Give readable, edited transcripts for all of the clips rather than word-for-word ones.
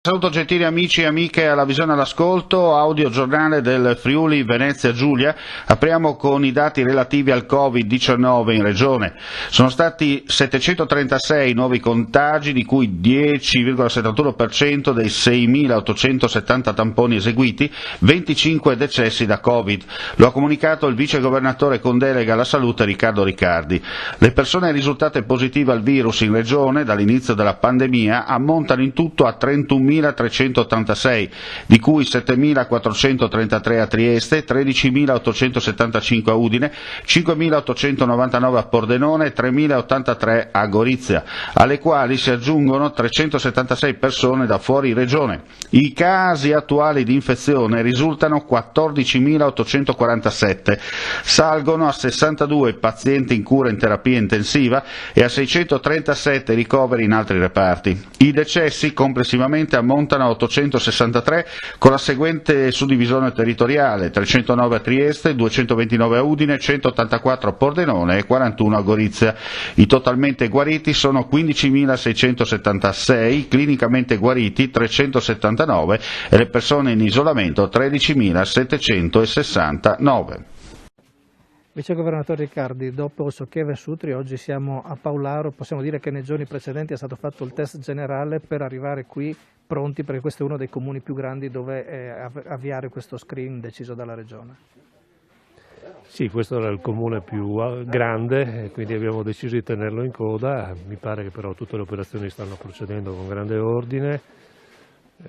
Saluto gentili amici e amiche alla visione all'ascolto, audio giornale del Friuli Venezia Giulia. Apriamo con i dati relativi al Covid-19 in regione. Sono stati 736 nuovi contagi, di cui 10,71% dei 6.870 tamponi eseguiti, 25 decessi da Covid. Lo ha comunicato il vice governatore con delega alla salute Riccardo Riccardi. Le persone risultate positive al virus in regione dall'inizio della pandemia ammontano in tutto a 31.386, di cui 7.433 a Trieste, 13.875 a Udine, 5.899 a Pordenone e 3.083 a Gorizia, alle quali si aggiungono 376 persone da fuori regione. I casi attuali di infezione risultano 14.847, salgono a 62 pazienti in cura in terapia intensiva e a 637 ricoveri in altri reparti. I decessi complessivamente ammontano a 863 con la seguente suddivisione territoriale: 309 a Trieste, 229 a Udine, 184 a Pordenone e 41 a Gorizia. I totalmente guariti sono 15.676, clinicamente guariti 379 e le persone in isolamento 13.769. Vice Governatore Riccardi, dopo Soccheve e Sutri, oggi siamo a Paularo. Possiamo dire che nei giorni precedenti è stato fatto il test generale per arrivare qui pronti, perché questo è uno dei comuni più grandi dove avviare questo screening deciso dalla Regione. Sì, questo era il comune più grande e quindi abbiamo deciso di tenerlo in coda. Mi pare che però tutte le operazioni stanno procedendo con grande ordine.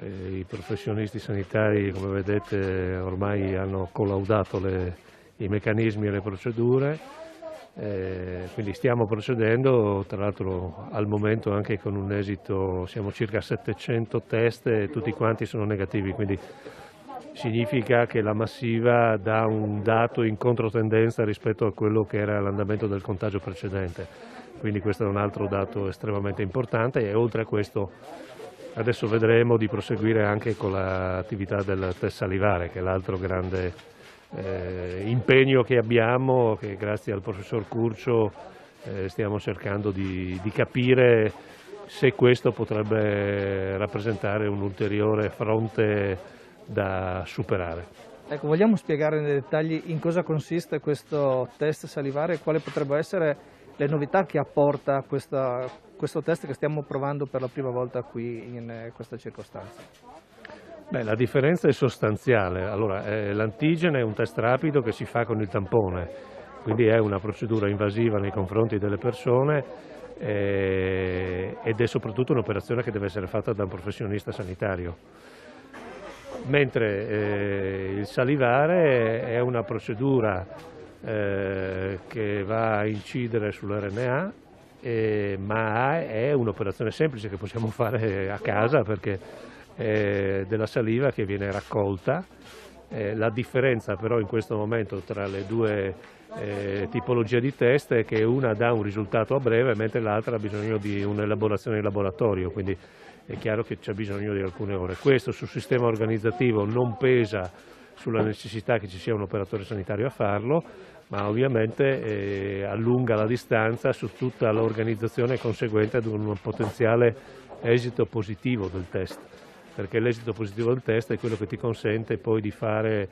I professionisti sanitari, come vedete, ormai hanno collaudato i meccanismi e le procedure, quindi stiamo procedendo, tra l'altro al momento anche con un esito, siamo circa 700 test e tutti quanti sono negativi, quindi significa che la massiva dà un dato in controtendenza rispetto a quello che era l'andamento del contagio precedente, quindi questo è un altro dato estremamente importante. E oltre a questo adesso vedremo di proseguire anche con l'attività del test salivare, che è l'altro grande impegno che abbiamo, che grazie al professor Curcio stiamo cercando di capire se questo potrebbe rappresentare un ulteriore fronte da superare. Ecco, vogliamo spiegare nei dettagli in cosa consiste questo test salivare e quali potrebbero essere le novità che apporta questo test che stiamo provando per la prima volta qui in questa circostanza? Beh, la differenza è sostanziale. Allora, l'antigene è un test rapido che si fa con il tampone, quindi è una procedura invasiva nei confronti delle persone ed è soprattutto un'operazione che deve essere fatta da un professionista sanitario. Mentre il salivare è una procedura che va a incidere sull'RNA, ma è un'operazione semplice che possiamo fare a casa, perché della saliva che viene raccolta. La differenza però in questo momento tra le due tipologie di test è che una dà un risultato a breve mentre l'altra ha bisogno di un'elaborazione in laboratorio, quindi è chiaro che c'è bisogno di alcune ore. Questo sul sistema organizzativo non pesa sulla necessità che ci sia un operatore sanitario a farlo, ma ovviamente allunga la distanza su tutta l'organizzazione conseguente ad un potenziale esito positivo del test, perché l'esito positivo del test è quello che ti consente poi di fare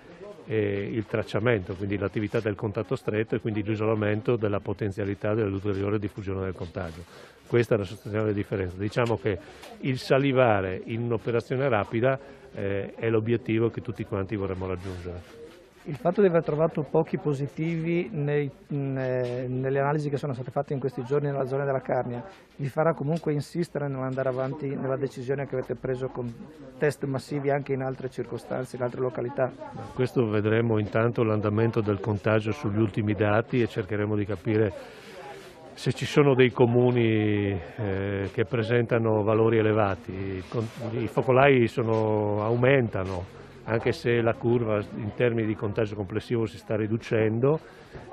il tracciamento, quindi l'attività del contatto stretto e quindi l'isolamento della potenzialità dell'ulteriore diffusione del contagio. Questa è la sostanziale differenza. Diciamo che il salivare in un'operazione rapida è l'obiettivo che tutti quanti vorremmo raggiungere. Il fatto di aver trovato pochi positivi nelle analisi che sono state fatte in questi giorni nella zona della Carnia vi farà comunque insistere nell'andare avanti nella decisione che avete preso con test massivi anche in altre circostanze, in altre località? Questo vedremo intanto l'andamento del contagio sugli ultimi dati e cercheremo di capire se ci sono dei comuni che presentano valori elevati. I focolai aumentano, anche se la curva in termini di contagio complessivo si sta riducendo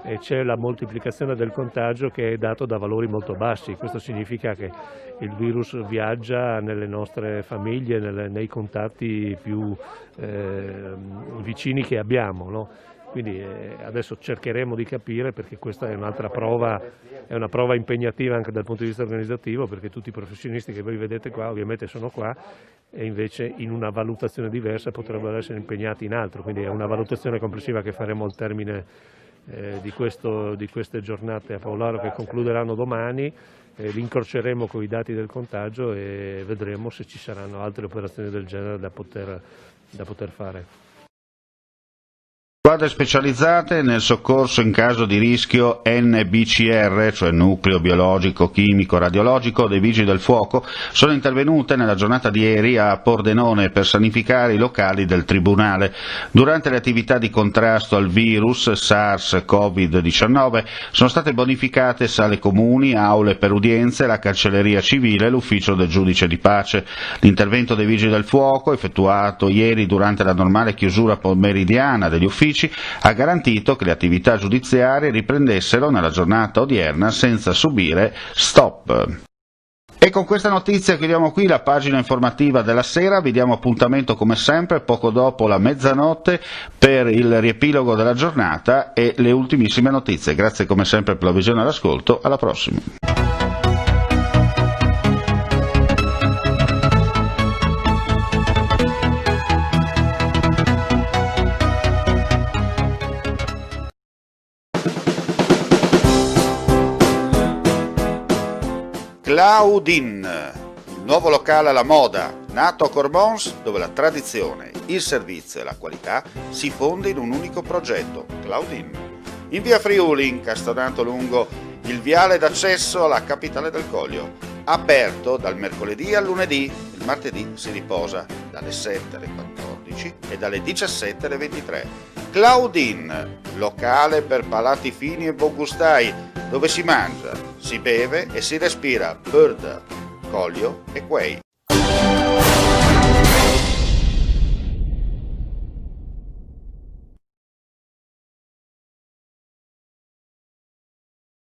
e c'è la moltiplicazione del contagio che è dato da valori molto bassi. Questo significa che il virus viaggia nelle nostre famiglie, nei contatti più vicini che abbiamo, no? Quindi adesso cercheremo di capire, perché questa è un'altra prova, è una prova impegnativa anche dal punto di vista organizzativo, perché tutti i professionisti che voi vedete qua ovviamente sono qua e invece in una valutazione diversa potrebbero essere impegnati in altro, quindi è una valutazione complessiva che faremo al termine di queste giornate a Paolaro che concluderanno domani. Li incroceremo con i dati del contagio e vedremo se ci saranno altre operazioni del genere da poter fare. Squadre specializzate nel soccorso in caso di rischio NBCR, cioè nucleo biologico, chimico, radiologico, dei Vigili del Fuoco, sono intervenute nella giornata di ieri a Pordenone per sanificare i locali del Tribunale. Durante le attività di contrasto al virus SARS-CoV-19 sono state bonificate sale comuni, aule per udienze, la cancelleria civile e l'ufficio del giudice di pace. L'intervento dei Vigili del Fuoco, effettuato ieri durante la normale chiusura pomeridiana degli uffici, ha garantito che le attività giudiziarie riprendessero nella giornata odierna senza subire stop. E con questa notizia chiudiamo qui la pagina informativa della sera, vi diamo appuntamento come sempre poco dopo la mezzanotte per il riepilogo della giornata e le ultimissime notizie. Grazie come sempre per la visione e l'ascolto, alla prossima. Claudine, il nuovo locale alla moda, nato a Cormons, dove la tradizione, il servizio e la qualità si fonde in un unico progetto, Claudine. In via Friuli, incastonato lungo il viale d'accesso alla capitale del Coglio, aperto dal mercoledì al lunedì, il martedì si riposa dalle 7 alle 14 e dalle 17 alle 23. Claudine, locale per palati fini e buongustai, dove si mangia, si beve e si respira Bird, Coglio e Quay.